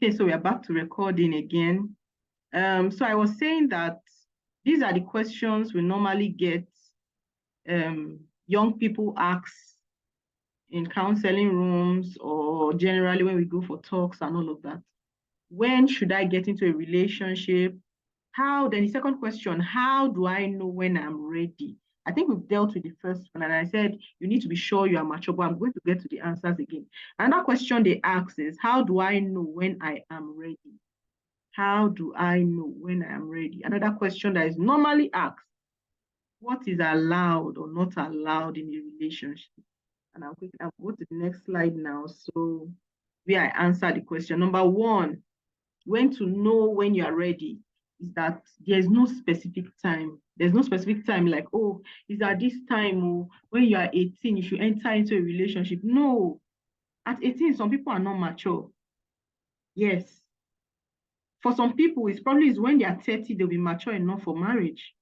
Okay, so we are back to recording again. So I was saying that these are the questions we normally get young people ask in counseling rooms or generally when we go for talks and all of that. When should I get into a relationship? Then the second question, how do I know when I'm ready? I think we've dealt with the first one, and I said you need to be sure you are mature, but I'm going to get to the answers again. Another question they ask is, how do I know when I am ready? How do I know when I am ready? Another question that is normally asked, what is allowed or not allowed in a relationship? And I'll go to the next slide now. So where I answer the question. Number one, when to know when you are ready is that there's no specific time. There's no specific time like, oh, is at this time, or when you are 18, you should enter into a relationship. No. At 18, some people are not mature. Yes. For some people, it's probably when they are 30, they'll be mature enough for marriage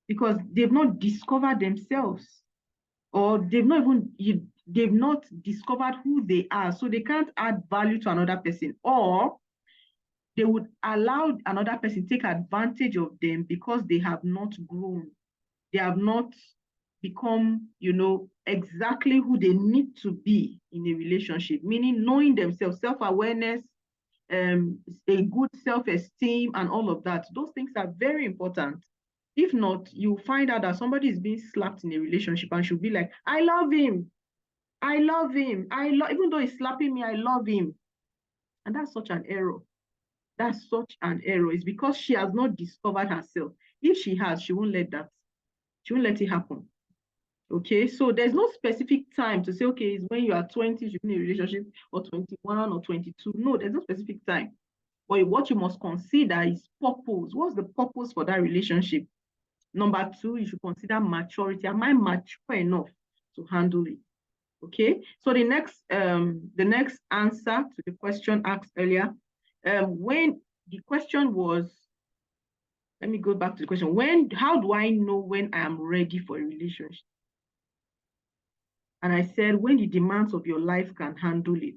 because they've not discovered themselves, or they've not discovered who they are, so they can't add value to another person, or they would allow another person take advantage of them because they have not grown. They have not become, exactly who they need to be in a relationship, meaning knowing themselves, self-awareness, a good self-esteem and all of that. Those things are very important. If not, you find out that somebody is being slapped in a relationship and she'll be like, I love him. I love him. Even though he's slapping me, I love him. And that's such an error. That's such an error. It's because she has not discovered herself. If she has, she won't let it happen. Okay, so there's no specific time to say, okay, it's when you are 20, you should be in a relationship, or 21 or 22. No, there's no specific time. But what you must consider is purpose. What's the purpose for that relationship? Number two, you should consider maturity. Am I mature enough to handle it? Okay, so the next answer to the question asked earlier, when the question was, let me go back to the question, how do I know when I am ready for a relationship? And I said, when the demands of your life can handle it.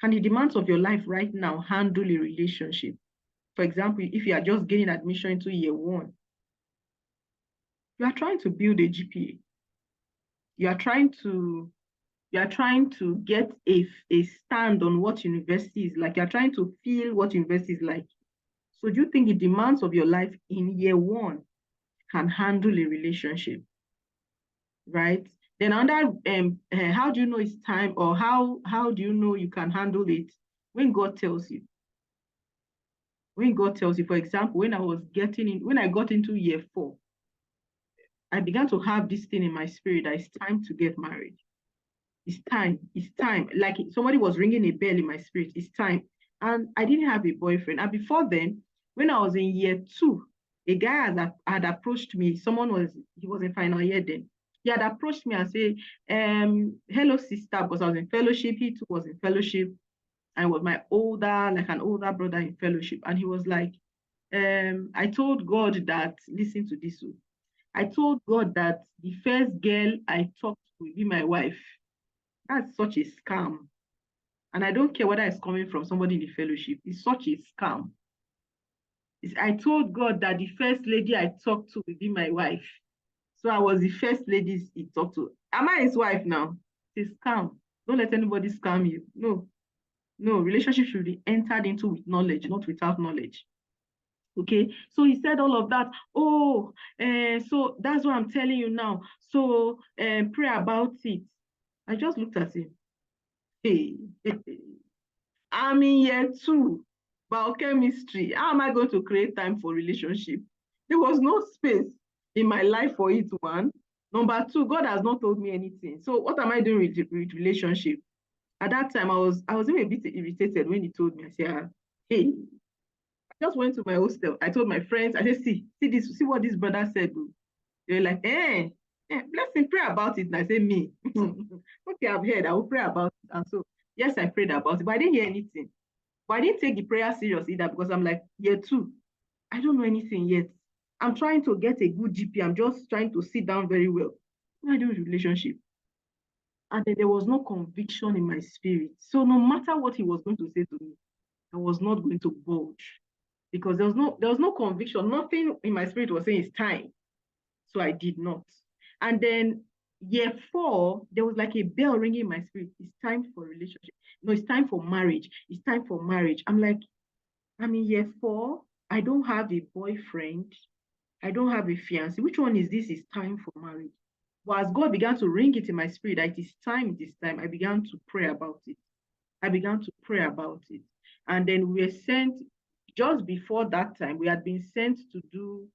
Can the demands of your life right now handle a relationship? For example, if you are just getting admission into year one, you are trying to build a GPA. You are trying to get a stand on what university is like. You're trying to feel what university is like. So do you think the demands of your life in year one can handle a relationship? Right? Then how do you know it's time, or how do you know you can handle it? When God tells you. When God tells you, for example, when I got into year 4, I began to have this thing in my spirit that it's time to get married. It's time. Like somebody was ringing a bell in my spirit. It's time. And I didn't have a boyfriend. And before then, when I was in year 2, a guy had approached me. He was in final year then. He had approached me and said, hello, sister, because I was in fellowship. He too was in fellowship. And was an older brother in fellowship. And he was like, I told God that, listen to this. I told God that the first girl I talked to will be my wife. That's such a scam. And I don't care whether it's coming from somebody in the fellowship. It's such a scam. I told God that the first lady I talked to will be my wife. So I was the first lady he talked to. Am I his wife now? It's a scam. Don't let anybody scam you. No, relationship should be entered into with knowledge, not without knowledge. Okay, so he said all of that. Oh, so that's what I'm telling you now. So pray about it. I just looked at him. Hey, I'm in year 2, biochemistry. How am I going to create time for relationship? There was no space in my life for it, one. Number two, God has not told me anything. So what am I doing with relationship? At that time, I was even a bit irritated when he told me. I said, hey, I just went to my hostel. I told my friends, I said, see what this brother said. They were like, blessing, pray about it. And I said, me. Okay, I've heard, I will pray about it. And so, yes, I prayed about it, but I didn't hear anything. But I didn't take the prayer serious either, because I'm like, year 2, I don't know anything yet. I'm trying to get a good GP. I'm just trying to sit down very well. What do I do with relationship? And then there was no conviction in my spirit. So no matter what he was going to say to me, I was not going to budge because there was no conviction. Nothing in my spirit was saying it's time. So I did not. And then year 4, there was like a bell ringing in my spirit. It's time for relationship. No, it's time for marriage. It's time for marriage. I'm like, I'm in year 4. I don't have a boyfriend. I don't have a fiance. Which one is this? It's time for marriage. But as God began to ring it in my spirit that it is time, I began to pray about it. I began to pray about it. And then we were sent, just before that time, we had been sent to do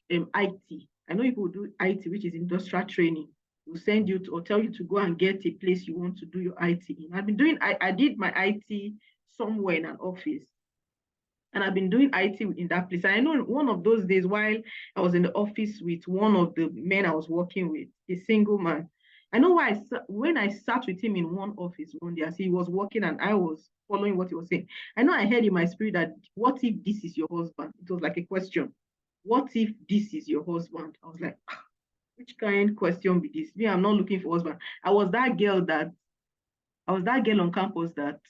IT. I know people do IT, which is industrial training. Will send you to or tell you to go and get a place you want to do your IT in. I did my IT somewhere in an office. And I've been doing IT in that place. And I know one of those days while I was in the office with one of the men I was working with, a single man. I know why when I sat with him in one office one day, as he was working and I was following what he was saying. I know I heard in my spirit that, what if this is your husband? It was like a question. What if this is your husband? I was like, which kind of question be this? Me, I'm not looking for husband. I was that girl on campus that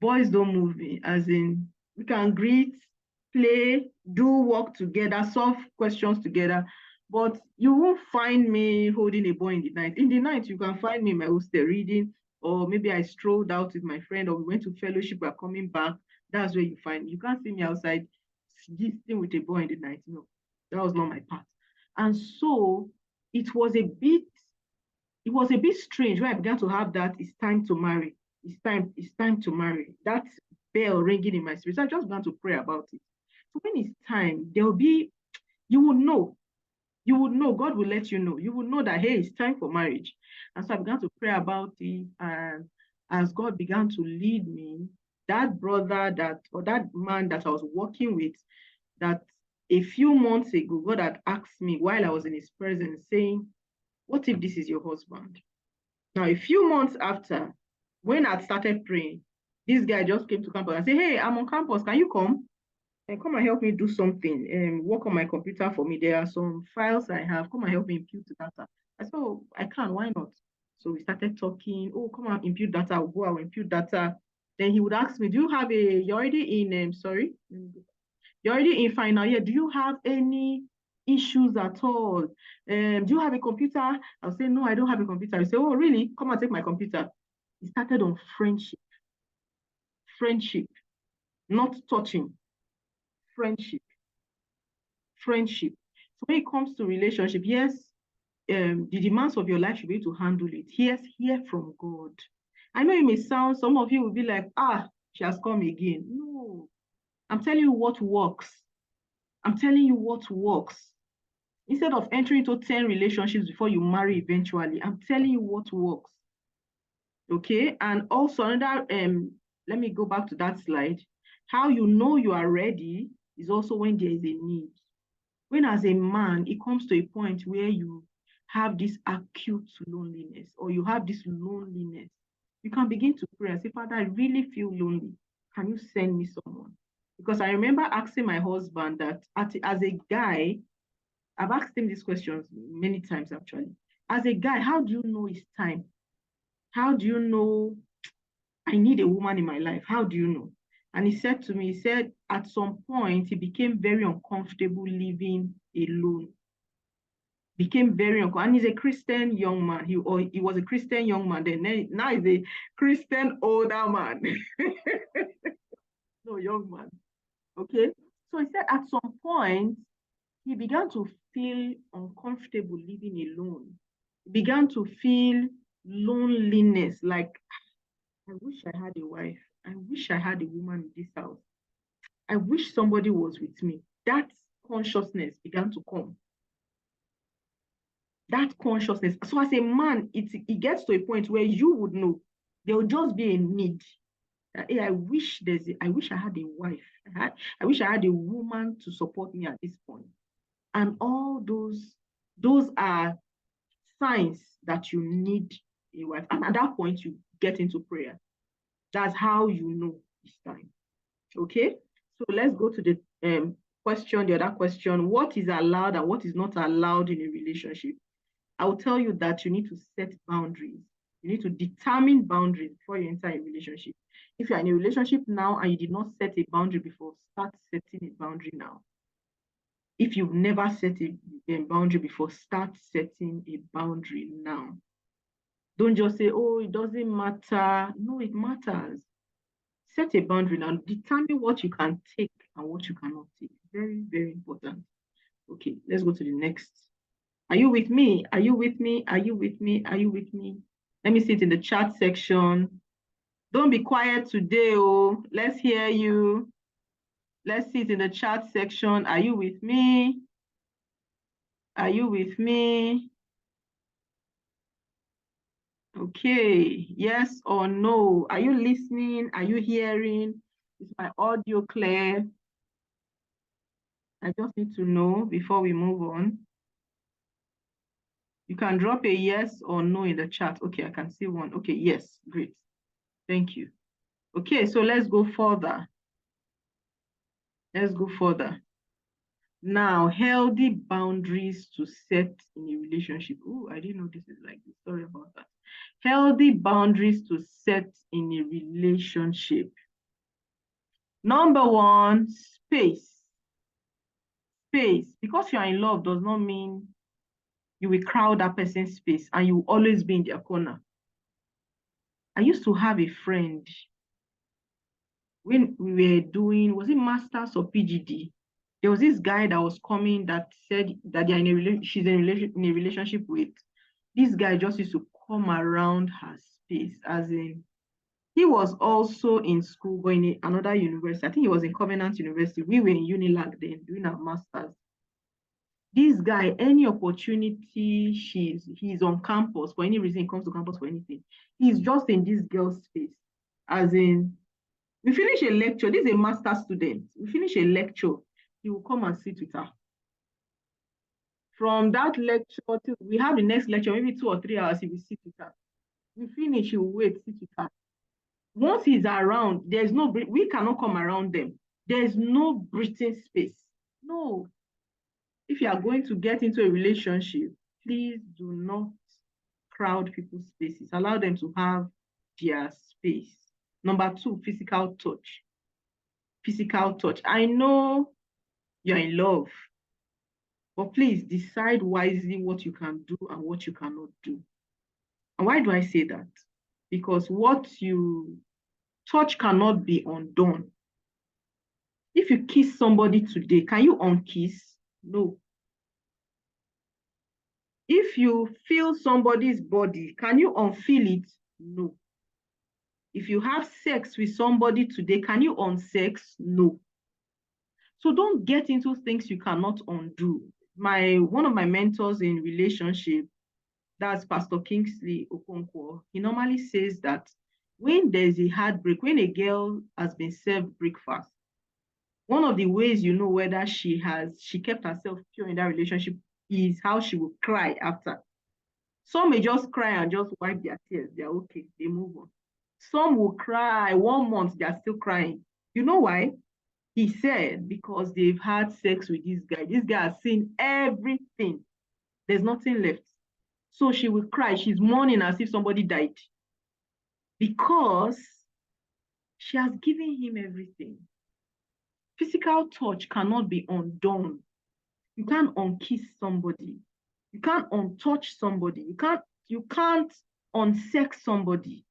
boys don't move me, as in we can greet, play, do work together, solve questions together. But you won't find me holding a boy in the night. In the night, you can find me in my hostel reading, or maybe I strolled out with my friend, or we went to fellowship, we're coming back. That's where you find me. You can't see me outside gisting with a boy in the night. No, that was not my part. And so it was a bit it was a bit strange when I began to have that it's time to marry. It's time to marry. That bell ringing in my spirit. So I just began to pray about it. So when it's time, there'll be, you will know. You would know, God will let you know. You will know that, hey, it's time for marriage. And so I began to pray about it. And as God began to lead me, that brother or that man that I was working with, that a few months ago, God had asked me while I was in his presence, saying, what if this is your husband? Now, a few months after, when I started praying, this guy just came to campus and said, hey, I'm on campus. Can you come? And come and help me do something and work on my computer for me. There are some files I have. Come and help me impute data. I said, oh, I can. Why not? So we started talking. Oh, come and impute data. I'll go. I'll impute data. Then he would ask me, do you have you're already in, you're already in final year. Do you have any issues at all? Do you have a computer? I'll say, no, I don't have a computer. He say, oh, really? Come and take my computer. He started on friendship. Friendship, not touching. Friendship. Friendship. So when it comes to relationship, yes, the demands of your life should be able to handle it. Yes, hear from God. I know it may sound, some of you will be like, she has come again. No, I'm telling you what works. I'm telling you what works. Instead of entering into 10 relationships before you marry eventually, I'm telling you what works. Okay, and also another, let me go back to that slide. How you know you are ready is also when there is a need. When as a man, it comes to a point where you have this acute loneliness or you have this loneliness, you can begin to pray and say, Father, I really feel lonely. Can you send me someone? Because I remember asking my husband that as a guy, I've asked him these questions many times actually. As a guy, how do you know it's time? How do you know I need a woman in my life? How do you know? And he said to me, he said, at some point, he became very uncomfortable living alone. Became very uncomfortable. And he's a Christian young man. He was a Christian young man. Then now he's a Christian older man. No, young man. Okay. So he said at some point, he began to feel uncomfortable living alone. He began to feel loneliness, like, I wish I had a wife. I wish I had a woman in this house. I wish somebody was with me. That consciousness began to come. That consciousness. So as a man, it gets to a point where you would know there will just be a need. Hey, I wish I had a wife. I wish I had a woman to support me at this point. And all those are signs that you need a wife. And at that point, you get into prayer. That's how you know it's time. Okay, so let's go to the other question. What is allowed and what is not allowed in a relationship? I will tell you that you need to set boundaries. You need to determine boundaries before you enter a relationship. If you're in a relationship now and you did not set a boundary before, start setting a boundary now. If you've never set a boundary before, start setting a boundary now. Don't just say, oh, it doesn't matter. No, it matters. Set a boundary now. Determine what you can take and what you cannot take. Very, very important. Okay, let's go to the next. Are you with me? Are you with me? Are you with me? Are you with me? Let me see it in the chat section. Don't be quiet today, oh. Let's hear you. Let's see it in the chat section. Are you with me? Are you with me? Okay, yes or no? Are you listening? Are you hearing? Is my audio clear? I just need to know before we move on. You can drop a yes or no in the chat. Okay, I can see one. Okay, yes, great. Thank you. Okay, so let's go further. Let's go further. Now, healthy boundaries to set in a relationship. Oh, I didn't know this is like this. Sorry about that. Healthy boundaries to set in a relationship. Number one, space. Space. Because you are in love does not mean you will crowd that person's space and you will always be in their corner. I used to have a friend when we were doing, was it masters or PGD? There was this guy that was coming that said that they're she's in a relationship with. This guy just used to come around her space, as in, he was also in school, going in another university. I think he was in Covenant University. We were in Unilag then, doing our masters. This guy, any opportunity he's on campus for any reason, he comes to campus for anything. He's just in this girl's space, as in, we finish a lecture. This is a master student. We finish a lecture. He will come and sit with her. From that lecture till we have the next lecture, maybe 2 or 3 hours, he will sit with her. We finish, he will wait, sit with her. Once he's around, there's no, we cannot come around them. There's no breathing space. No. If you are going to get into a relationship, please do not crowd people's spaces. Allow them to have their space. Number two, physical touch. Physical touch. I know you're in love, but please decide wisely what you can do and what you cannot do. And why do I say that? Because what you touch cannot be undone. If you kiss somebody today, can you unkiss? No. If you feel somebody's body, can you unfeel it? No. If you have sex with somebody today, can you unsex? No. So don't get into things you cannot undo. One of my mentors in relationship, that's Pastor Kingsley Okonkwo, he normally says that when there's a heartbreak, when a girl has been served breakfast, one of the ways you know whether she kept herself pure in that relationship is how she will cry after. Some may just cry and just wipe their tears. They're okay. They move on. Some will cry 1 month. They're still crying. You know why? He said because they've had sex with this guy. This guy has seen everything. There's nothing left. So she will cry. She's mourning as if somebody died. Because she has given him everything. Physical touch cannot be undone. You can't unkiss somebody. You can't untouch somebody. You can't unsex somebody.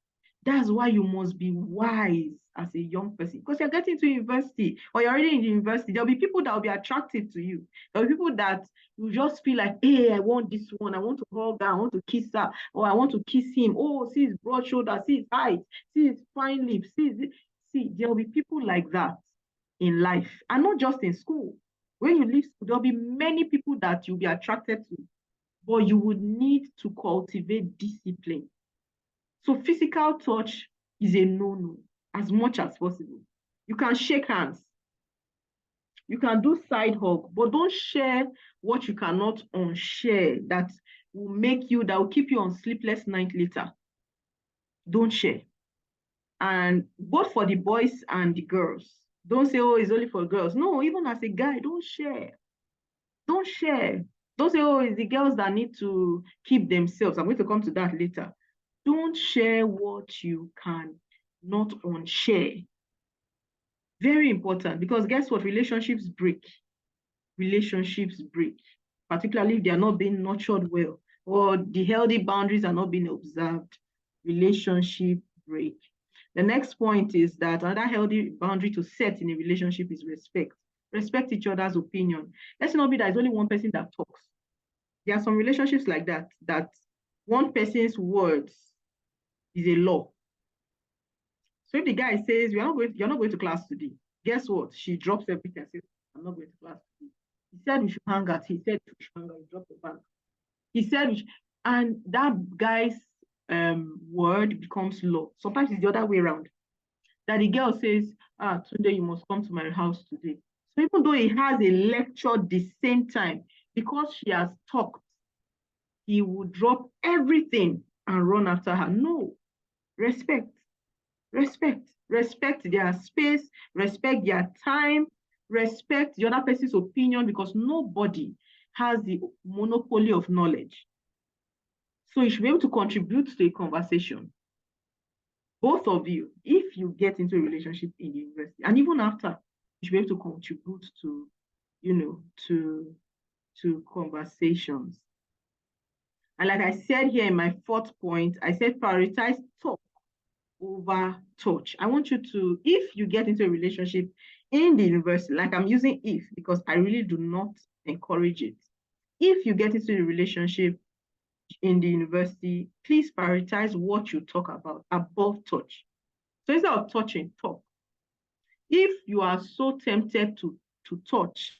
That's why you must be wise as a young person. Because you're getting to university or you're already in the university. There'll be people that will be attractive to you. There'll be people that you just feel like, hey, I want this one. I want to hug her. I want to kiss her. Or I want to kiss him. Oh, see his broad shoulders. See his height. See his fine lips. See, there'll be people like that in life. And not just in school. When you leave school, there'll be many people that you'll be attracted to. But you would need to cultivate discipline. So physical touch is a no-no as much as possible. You can shake hands. You can do side hug, but don't share what you cannot unshare that will keep you on sleepless night later. Don't share. And both for the boys and the girls. Don't say, oh, it's only for girls. No, even as a guy, don't share. Don't share. Don't say, oh, it's the girls that need to keep themselves. I'm going to come to that later. Don't share what you can not unshare. Very important, because guess what? Relationships break. Relationships break, particularly if they are not being nurtured well or the healthy boundaries are not being observed. Relationship break. The next point is that another healthy boundary to set in a relationship is respect. Respect each other's opinion. Let's not be that it's only one person that talks. There are some relationships like that, that one person's words is a law. So if the guy says, you're not going to class today, guess what? She drops everything and says, I'm not going to class today. He said we should hang out. He said we should hang out. He dropped the bag. He said, and that guy's word becomes law. Sometimes it's the other way around. That the girl says, today you must come to my house today. So even though he has a lecture the same time, because she has talked, he would drop everything and run after her. No, respect, respect their space, respect their time, respect the other person's opinion, because nobody has the monopoly of knowledge. So you should be able to contribute to a conversation. Both of you, if you get into a relationship in the university, and even after, you should be able to contribute to, to conversations. And like I said here in my fourth point, I said prioritize talk over touch. I want you to, if you get into a relationship in the university, like I'm using if because I really do not encourage it. If you get into a relationship in the university, please prioritize what you talk about above touch. So instead of touching, talk. If you are so tempted to touch,